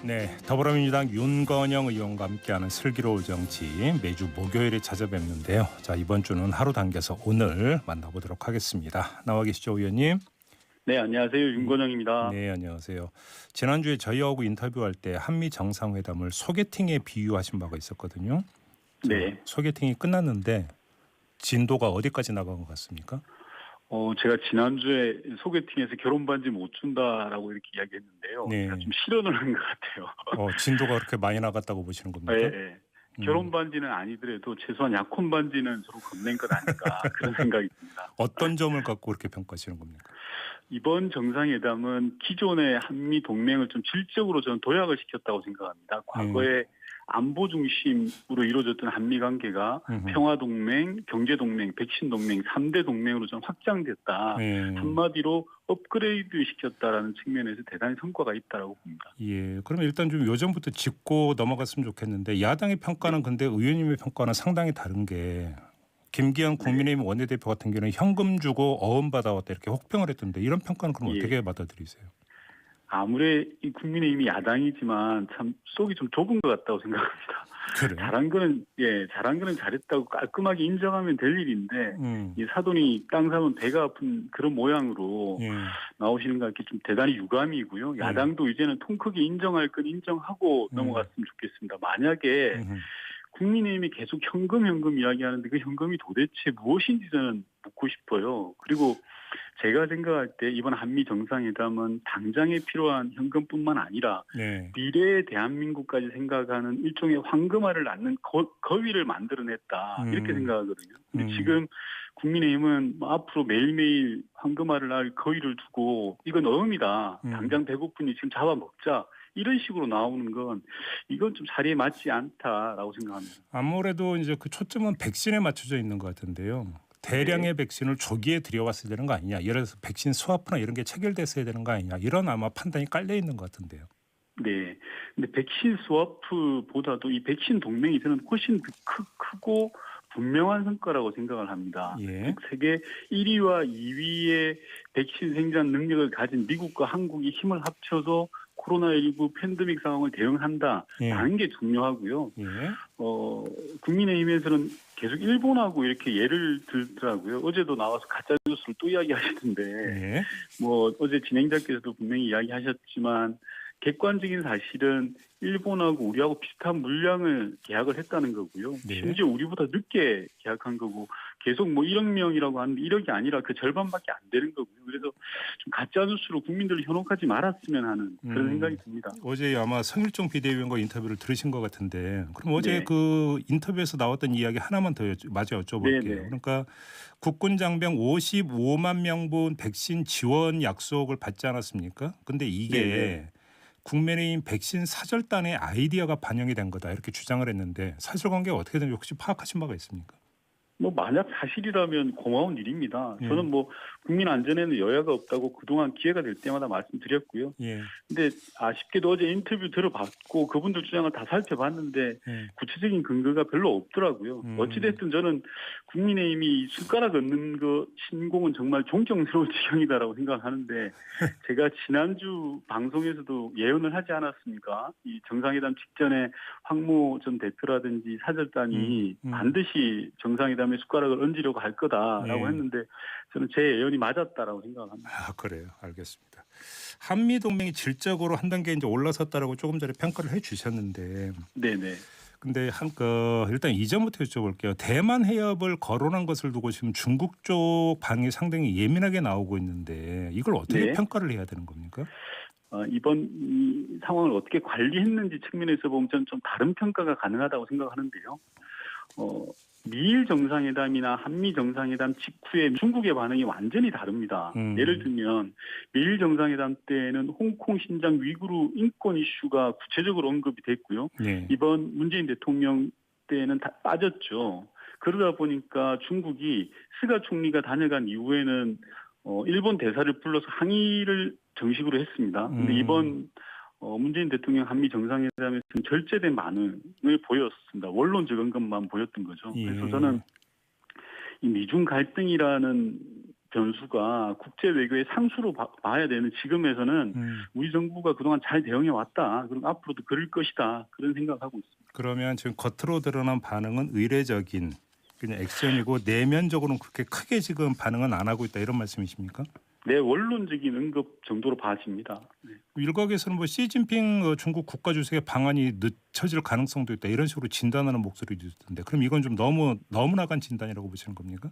네, 더불어민주당 윤건영 의원과 함께하는 슬기로운 정치 매주 목요일에 찾아뵙는데요. 자, 이번 주는 하루 당겨서 오늘 만나보도록 하겠습니다. 나와 계시죠, 의원님? 네, 안녕하세요. 윤건영입니다. 네, 안녕하세요. 지난주에 저희하고 인터뷰할 때 한미 정상회담을 소개팅에 비유하신 바가 있었거든요. 자, 네. 소개팅이 끝났는데 진도가 어디까지 나간 것 같습니까? 제가 지난주에 소개팅에서 결혼 반지 못 준다라고 이렇게 이야기했는데요. 네. 제가 좀 실언을 한 것 같아요. 진도가 그렇게 많이 나갔다고 보시는 겁니까? 네, 네. 결혼 반지는 아니더라도 최소한 약혼 반지는 서로 건넨 것 아닐까 그런 생각이 듭니다. 어떤 점을 갖고 그렇게 평가하시는 겁니까? 이번 정상회담은 기존의 한미 동맹을 좀 질적으로 저는 도약을 시켰다고 생각합니다. 과거에 안보 중심으로 이루어졌던 한미 관계가 평화동맹, 경제동맹, 백신동맹 3대 동맹으로 좀 확장됐다. 한마디로 업그레이드 시켰다라는 측면에서 대단히 성과가 있다라고 봅니다. 예, 그러면 일단 좀 요점부터 짚고 넘어갔으면 좋겠는데 야당의 평가는 근데 의원님의 평가는 상당히 다른 게 김기현 국민의힘 원내대표 같은 경우는 현금 주고 어음 받아왔다 이렇게 혹평을 했던데 이런 평가는 그럼 어떻게 받아들이세요? 아무래 이 국민의힘이 야당이지만 참 속이 좀 좁은 것 같다고 생각합니다. 그래요? 잘한 거는 잘했다고 깔끔하게 인정하면 될 일인데 이 사돈이 땅 사면 배가 아픈 그런 모양으로 나오시는 거 이렇게 좀 대단히 유감이고요. 야당도 이제는 통 크게 인정할 건 인정하고 넘어갔으면 좋겠습니다. 만약에 국민의힘이 계속 현금 이야기하는데 그 현금이 도대체 무엇인지 저는 묻고 싶어요. 그리고 제가 생각할 때 이번 한미 정상회담은 당장에 필요한 현금뿐만 아니라 미래의 대한민국까지 생각하는 일종의 황금알을 낳는 거위를 만들어냈다 이렇게 생각하거든요. 근데 지금 국민의힘은 앞으로 매일매일 황금알을 낳을 거위를 두고 이건 어음이다. 당장 배고프니 지금 잡아먹자. 이런 식으로 나오는 건 이건 좀 자리에 맞지 않다라고 생각합니다. 아무래도 이제 그 초점은 백신에 맞춰져 있는 것 같은데요. 대량의 백신을 조기에 들여왔어야 되는 거 아니냐. 예를 들어서 백신 스와프나 이런 게 체결됐어야 되는 거 아니냐. 이런 아마 판단이 깔려 있는 것 같은데요. 네. 근데 백신 스와프보다도 이 백신 동맹이 저는 훨씬 크고 분명한 성과라고 생각을 합니다. 즉 세계 1위와 2위의 백신 생산 능력을 가진 미국과 한국이 힘을 합쳐서 코로나19 팬데믹 상황을 대응한다라는 게 중요하고요. 국민의힘에서는 계속 일본하고 이렇게 예를 들더라고요. 어제도 나와서 가짜 뉴스를 또 이야기하시던데 어제 진행자께서도 분명히 이야기하셨지만 객관적인 사실은 일본하고 우리하고 비슷한 물량을 계약을 했다는 거고요. 심지어 우리보다 늦게 계약한 거고 계속 1억 명이라고 하는데 1억이 아니라 그 절반밖에 안 되는 거고요. 그래서 좀 가짜 뉴스로 국민들을 현혹하지 말았으면 하는 그런 생각이 듭니다. 어제 아마 성일종 비대위원과 인터뷰를 들으신 것 같은데 그럼 어제 그 인터뷰에서 나왔던 이야기 하나만 더 마저 여쭤볼게요. 그러니까 국군 장병 55만 명분 백신 지원 약속을 받지 않았습니까? 근데 이게 국민의힘 백신 사절단의 아이디어가 반영이 된 거다 이렇게 주장을 했는데 사실관계가 어떻게 되는지 혹시 파악하신 바가 있습니까? 만약 사실이라면 고마운 일입니다. 저는 국민 안전에는 여야가 없다고 그동안 기회가 될 때마다 말씀드렸고요. 근데 아쉽게도 어제 인터뷰 들어봤고 그분들 주장을 다 살펴봤는데 구체적인 근거가 별로 없더라고요. 어찌됐든 저는 국민의힘이 숟가락 얹는 거 신공은 정말 존경스러울 지경이다라고 생각하는데 제가 지난주 방송에서도 예언을 하지 않았습니까? 이 정상회담 직전에 황모 전 대표라든지 사절단이 반드시 정상회담에 숟가락을 얹으려고 할 거다라고 했는데 저는 제 예언이 맞았다라고 생각합니다. 아, 그래요. 알겠습니다. 한미 동맹이 질적으로 한 단계 이제 올라섰다라고 조금 전에 평가를 해 주셨는데 네네. 근데 일단 이전부터 여쭤볼게요. 대만 해협을 거론한 것을 두고 지금 중국 쪽 반응이 상당히 예민하게 나오고 있는데 이걸 어떻게 평가를 해야 되는 겁니까? 이번 이 상황을 어떻게 관리했는지 측면에서 보면 저는 좀 다른 평가가 가능하다고 생각하는데요. 미일 정상회담이나 한미 정상회담 직후에 중국의 반응이 완전히 다릅니다. 예를 들면 미일 정상회담 때는 홍콩, 신장, 위구르 인권 이슈가 구체적으로 언급이 됐고요. 이번 문재인 대통령 때는 다 빠졌죠. 그러다 보니까 중국이 스가 총리가 다녀간 이후에는 일본 대사를 불러서 항의를 정식으로 했습니다. 근데 이번 문재인 대통령 한미 정상회담에서는 절제된 반응을 보였습니다. 원론적인 것만 보였던 거죠. 그래서 저는 이 미중 갈등이라는 변수가 국제 외교의 상수로 봐야 되는 지금에서는 우리 정부가 그동안 잘 대응해 왔다. 그리고 앞으로도 그럴 것이다. 그런 생각하고 있습니다. 그러면 지금 겉으로 드러난 반응은 의례적인 그냥 액션이고 내면적으로는 그렇게 크게 지금 반응은 안 하고 있다 이런 말씀이십니까? 네, 원론적인 언급 정도로 봐집니다. 네. 일각에서는 뭐 시진핑 중국 국가주석의 방안이 늦춰질 가능성도 있다 이런 식으로 진단하는 목소리도 있던데 그럼 이건 좀 너무 나간 진단이라고 보시는 겁니까?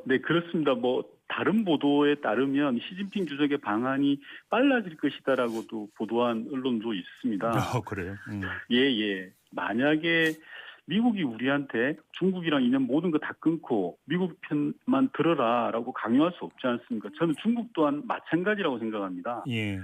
네, 그렇습니다. 뭐 다른 보도에 따르면 시진핑 주석의 방안이 빨라질 것이다라고도 보도한 언론도 있습니다. 그래요? 예. 만약에 미국이 우리한테 중국이랑 인연 모든 거 다 끊고 미국 편만 들어라라고 강요할 수 없지 않습니까? 저는 중국 또한 마찬가지라고 생각합니다. 예.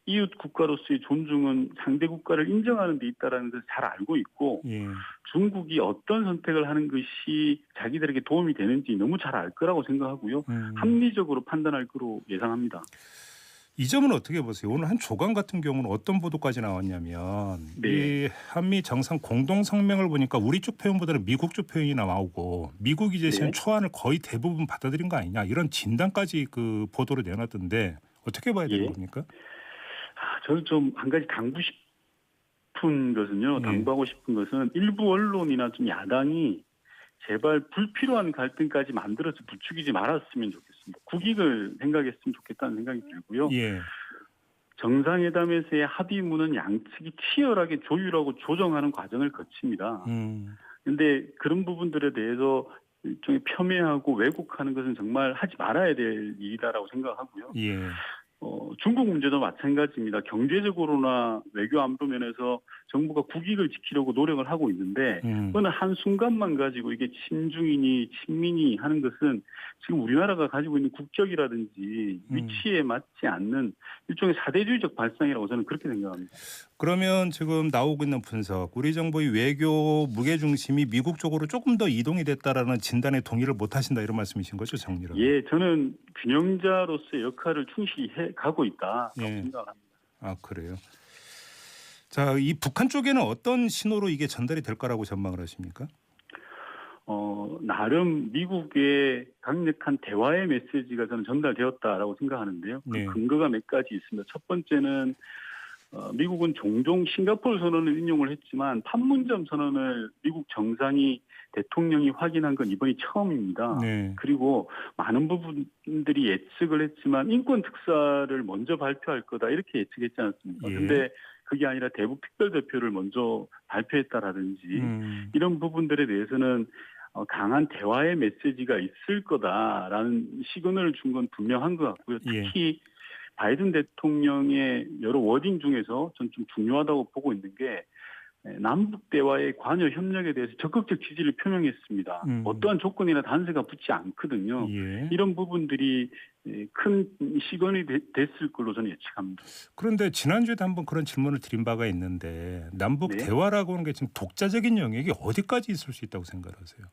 이웃 국가로서의 존중은 상대 국가를 인정하는 데 있다는 것을 잘 알고 있고 예. 중국이 어떤 선택을 하는 것이 자기들에게 도움이 되는지 너무 잘 알 거라고 생각하고요. 합리적으로 판단할 거로 예상합니다. 이 점은 어떻게 보세요? 오늘 한 조간 같은 경우는 어떤 보도까지 나왔냐면 네. 이 한미 정상 공동 성명을 보니까 우리 쪽 표현보다는 미국 쪽 표현이 나오고 미국이 제시한 초안을 거의 대부분 받아들인 거 아니냐 이런 진단까지 그 보도를 내놨던데 어떻게 봐야 되는 겁니까? 저는 좀 한 가지 당부하고 싶은 것은 일부 언론이나 좀 야당이 제발 불필요한 갈등까지 만들어서 부추기지 말았으면 좋겠습니다. 국익을 생각했으면 좋겠다는 생각이 들고요. 예. 정상회담에서의 합의문은 양측이 치열하게 조율하고 조정하는 과정을 거칩니다. 그런데 그런 부분들에 대해서 일종의 폄훼하고 왜곡하는 것은 정말 하지 말아야 될 일이다라고 생각하고요. 예. 중국 문제도 마찬가지입니다. 경제적으로나 외교 안보 면에서 정부가 국익을 지키려고 노력을 하고 있는데 어느 한순간만 가지고 이게 친중이니 친민이 하는 것은 지금 우리나라가 가지고 있는 국격이라든지 위치에 맞지 않는 일종의 사대주의적 발상이라고 저는 그렇게 생각합니다. 그러면 지금 나오고 있는 분석, 우리 정부의 외교 무게중심이 미국 쪽으로 조금 더 이동이 됐다라는 진단에 동의를 못 하신다 이런 말씀이신 거죠, 정리로? 예, 저는 균형자로서의 역할을 충실히 해가고 있다고 생각합니다. 아, 그래요? 자, 이 북한 쪽에는 어떤 신호로 이게 전달이 될 거라고 전망을 하십니까? 나름 미국의 강력한 대화의 메시지가 저는 전달되었다라고 생각하는데요. 그 근거가 몇 가지 있습니다. 첫 번째는 미국은 종종 싱가포르 선언을 인용을 했지만 판문점 선언을 미국 정상이 대통령이 확인한 건 이번이 처음입니다. 네. 그리고 많은 부분들이 예측을 했지만 인권 특사를 먼저 발표할 거다 이렇게 예측했지 않습니까? 그런데 그게 아니라 대북 특별대표를 먼저 발표했다라든지 이런 부분들에 대해서는 강한 대화의 메시지가 있을 거다라는 시그널을 준 건 분명한 것 같고요. 특히 바이든 대통령의 여러 워딩 중에서 전 좀 중요하다고 보고 있는 게 남북 대화의 관여 협력에 대해서 적극적 지지를 표명했습니다. 어떠한 조건이나 단서가 붙지 않거든요. 이런 부분들이 큰 시그널이 됐을 걸로 저는 예측합니다. 그런데 지난주에도 한번 그런 질문을 드린 바가 있는데 남북 대화라고 하는 게 지금 독자적인 영역이 어디까지 있을 수 있다고 생각하세요?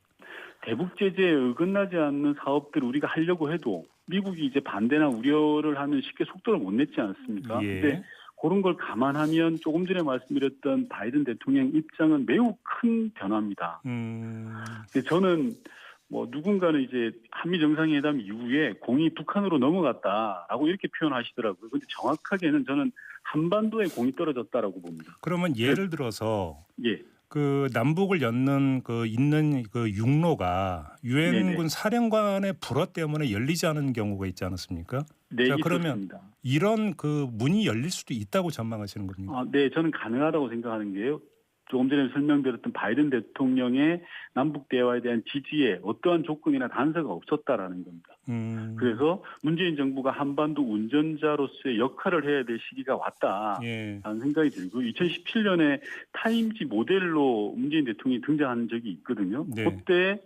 대북 제재에 어긋나지 않는 사업들을 우리가 하려고 해도 미국이 이제 반대나 우려를 하면 쉽게 속도를 못 냈지 않습니까? 근데 그런 걸 감안하면 조금 전에 말씀드렸던 바이든 대통령 입장은 매우 큰 변화입니다. 저는 누군가는 이제 한미 정상회담 이후에 공이 북한으로 넘어갔다라고 이렇게 표현하시더라고요. 그런데 정확하게는 저는 한반도에 공이 떨어졌다라고 봅니다. 그러면 예를 들어서 그 남북을 잇는 그 육로가 유엔군 사령관의 불허 때문에 열리지 않은 경우가 있지 않았습니까? 네, 자, 그러면 있었습니다. 이런 그 문이 열릴 수도 있다고 전망하시는 겁니까? 네, 저는 가능하다고 생각하는 게요. 조금 전에 설명드렸던 바이든 대통령의 남북 대화에 대한 지지에 어떠한 조건이나 단서가 없었다라는 겁니다. 그래서 문재인 정부가 한반도 운전자로서의 역할을 해야 될 시기가 왔다라는 생각이 들고 2017년에 타임지 모델로 문재인 대통령이 등장한 적이 있거든요. 그때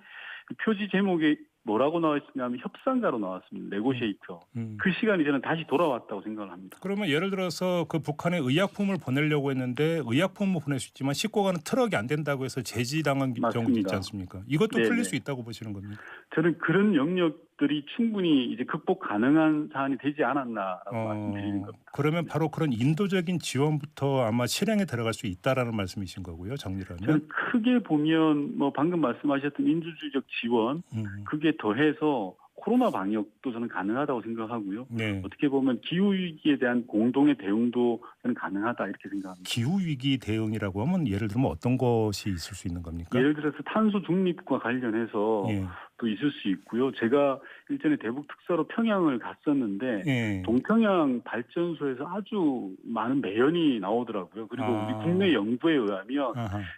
표지 제목에 뭐라고 나와있냐면 협상가로 나왔습니다. 네고시에이터. 그 시간이 저는 다시 돌아왔다고 생각을 합니다. 그러면 예를 들어서 그 북한에 의약품을 보내려고 했는데 의약품을 보낼 수 있지만 싣고 가는 트럭이 안 된다고 해서 제지당한 경우도 있지 않습니까? 이것도 풀릴 수 있다고 보시는 겁니까? 저는 그런 영역들이 충분히 이제 극복 가능한 사안이 되지 않았나라고 말씀드리는 겁니다. 그러면 바로 그런 인도적인 지원부터 아마 실행에 들어갈 수 있다라는 말씀이신 거고요. 정리를 하면. 저는 크게 보면 방금 말씀하셨던 민주주의적 지원 그게 더해서 코로나 방역도 저는 가능하다고 생각하고요. 네. 어떻게 보면 기후 위기에 대한 공동의 대응도 저는 가능하다 이렇게 생각합니다. 기후 위기 대응이라고 하면 예를 들면 어떤 것이 있을 수 있는 겁니까? 예를 들어서 탄소 중립과 관련해서 예. 또 있을 수 있고요. 제가 일전에 대북 특사로 평양을 갔었는데 예. 동평양 발전소에서 아주 많은 매연이 나오더라고요. 그리고 우리 국내 연구에 의하면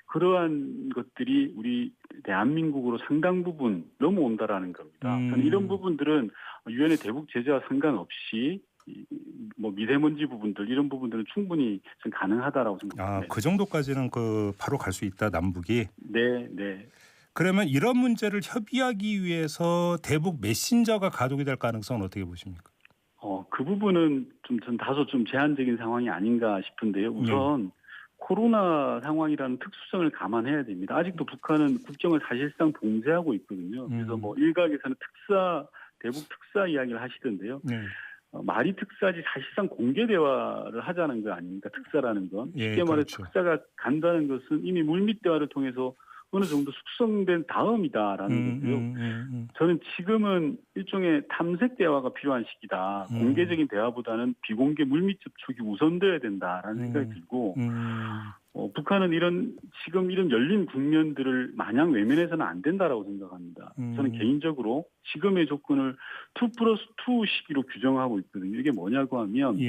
그러한 것들이 우리 대한민국으로 상당 부분 넘어온다라는 겁니다. 저는 이런 부분들은 유엔의 대북 제재와 상관없이 뭐 미세먼지 부분들 이런 부분들은 충분히 가능하다라고 생각합니다. 그 정도까지는 바로 갈 수 있다 남북이. 네, 네. 그러면 이런 문제를 협의하기 위해서 대북 메신저가 가동이 될 가능성은 어떻게 보십니까? 그 부분은 전 다소 좀 제한적인 상황이 아닌가 싶은데요. 우선 코로나 상황이라는 특수성을 감안해야 됩니다. 아직도 북한은 국경을 사실상 봉쇄하고 있거든요. 그래서 뭐 일각에서는 대북 특사 이야기를 하시던데요. 말이 특사지 사실상 공개 대화를 하자는 거 아닙니까? 특사라는 건. 쉽게 말해 그렇죠. 특사가 간다는 것은 이미 물밑 대화를 통해서 어느 정도 숙성된 다음이다라는 거고요. 저는 지금은 일종의 탐색 대화가 필요한 시기다. 공개적인 대화보다는 비공개 물밑 접촉이 우선돼야 된다라는 생각이 들고 북한은 지금 이런 열린 국면들을 마냥 외면해서는 안 된다라고 생각합니다. 저는 개인적으로 지금의 조건을 2+2 시기로 규정하고 있거든요. 이게 뭐냐고 하면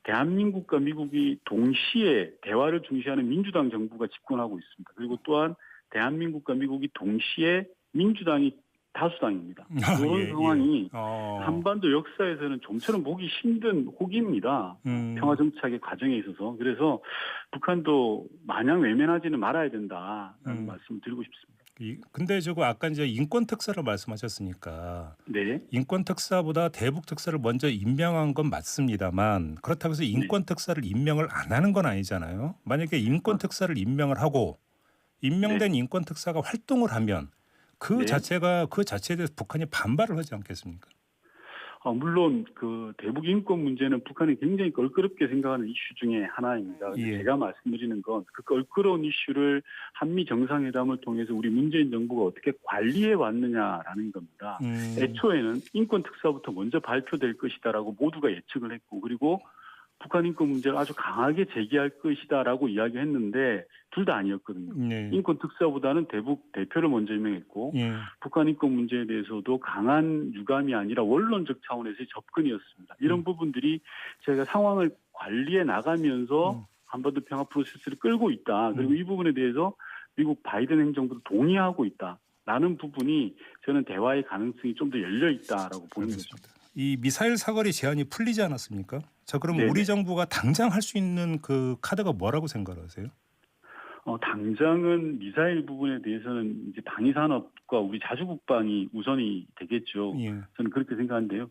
대한민국과 미국이 동시에 대화를 중시하는 민주당 정부가 집권하고 있습니다. 그리고 또한 대한민국과 미국이 동시에 민주당이 다수당입니다. 그런 상황이 한반도 역사에서는 좀처럼 보기 힘든 혹입니다. 평화정착의 과정에 있어서. 그래서 북한도 마냥 외면하지는 말아야 된다라는 말씀을 드리고 싶습니다. 근데 저거 아까 이제 인권 특사를 말씀하셨으니까 네. 인권 특사보다 대북 특사를 먼저 임명한 건 맞습니다만 그렇다고 해서 인권 특사를 임명을 안 하는 건 아니잖아요. 만약에 인권 특사를 임명을 하고 임명된 인권 특사가 활동을 하면 그 자체에 대해서 북한이 반발을 하지 않겠습니까? 물론 그 대북 인권 문제는 북한이 굉장히 껄끄럽게 생각하는 이슈 중에 하나입니다. 제가 말씀드리는 건 그 껄끄러운 이슈를 한미 정상회담을 통해서 우리 문재인 정부가 어떻게 관리해 왔느냐라는 겁니다. 애초에는 인권 특사부터 먼저 발표될 것이다라고 모두가 예측을 했고 그리고 북한 인권 문제를 아주 강하게 제기할 것이다라고 이야기했는데 둘 다 아니었거든요. 인권 특사보다는 대북 대표를 먼저 임명했고 북한 인권 문제에 대해서도 강한 유감이 아니라 원론적 차원에서의 접근이었습니다. 이런 부분들이 저희가 상황을 관리해 나가면서 한반도 평화 프로세스를 끌고 있다. 그리고 이 부분에 대해서 미국 바이든 행정부도 동의하고 있다라는 부분이 저는 대화의 가능성이 좀 더 열려 있다라고 보는 거죠. 이 미사일 사거리 제한이 풀리지 않았습니까? 자, 그럼 우리 정부가 당장 할 수 있는 그 카드가 뭐라고 생각하세요? 당장은 미사일 부분에 대해서는 이제 방위산업과 우리 자주국방이 우선이 되겠죠. 저는 그렇게 생각하는데요.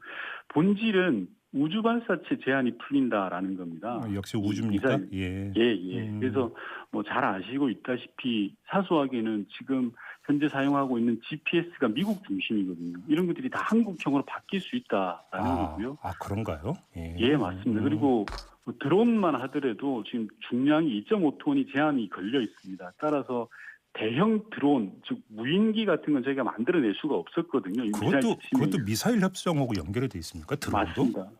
본질은 우주 발사체 제한이 풀린다라는 겁니다. 역시 우주입니까? 그래서 뭐 잘 아시고 있다시피 사소하게는 지금 현재 사용하고 있는 GPS가 미국 중심이거든요. 이런 것들이 다 한국형으로 바뀔 수 있다라는 거고요. 그런가요? 맞습니다. 그리고 드론만 하더라도 지금 중량이 2.5톤이 제한이 걸려 있습니다. 따라서 대형 드론, 즉 무인기 같은 건 저희가 만들어낼 수가 없었거든요. 그것도 미사일 협정하고 연결이 돼 있습니까? 드론도? 맞습니다.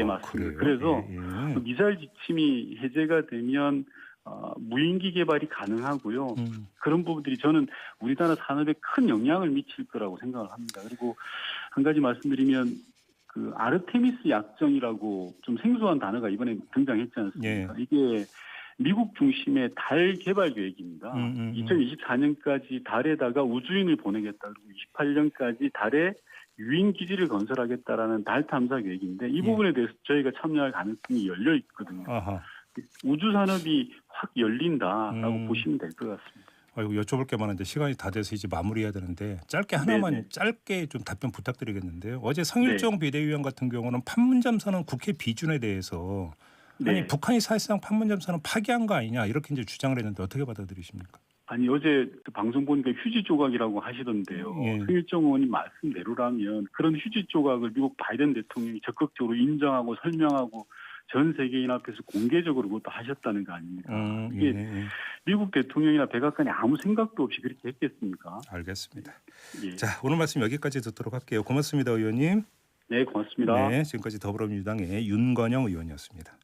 맞습니다. 그래서 미사일 지침이 해제가 되면 무인기 개발이 가능하고요. 그런 부분들이 저는 우리나라 산업에 큰 영향을 미칠 거라고 생각을 합니다. 그리고 한 가지 말씀드리면 그 아르테미스 약정이라고 좀 생소한 단어가 이번에 등장했지 않습니까? 이게 미국 중심의 달 개발 계획입니다. 2024년까지 달에다가 우주인을 보내겠다. 그리고 28년까지 달에 유인 기지를 건설하겠다라는 달 탐사 계획인데 이 부분에 대해서 저희가 참여할 가능성이 열려 있거든요. 우주 산업이 확 열린다라고 보시면 될 것 같습니다. 여쭤볼 게 많은데 시간이 다 돼서 이제 마무리해야 되는데 짧게 하나만 짧게 좀 답변 부탁드리겠는데요. 어제 성일종 비대위원 같은 경우는 판문점선언 국회 비준에 대해서 아니 북한이 사실상 판문점선언 파기한 거 아니냐 이렇게 이제 주장을 했는데 어떻게 받아들이십니까? 아니 어제 방송 보니까 휴지 조각이라고 하시던데요. 성일종 의원님 말씀대로라면 그런 휴지 조각을 미국 바이든 대통령이 적극적으로 인정하고 설명하고 전 세계인 앞에서 공개적으로 그것도 하셨다는 거 아닙니까? 이게 예. 미국 대통령이나 백악관이 아무 생각도 없이 그렇게 했겠습니까? 알겠습니다. 예. 자, 오늘 말씀 여기까지 듣도록 할게요. 고맙습니다, 의원님. 네, 고맙습니다. 네, 지금까지 더불어민주당의 윤건영 의원이었습니다.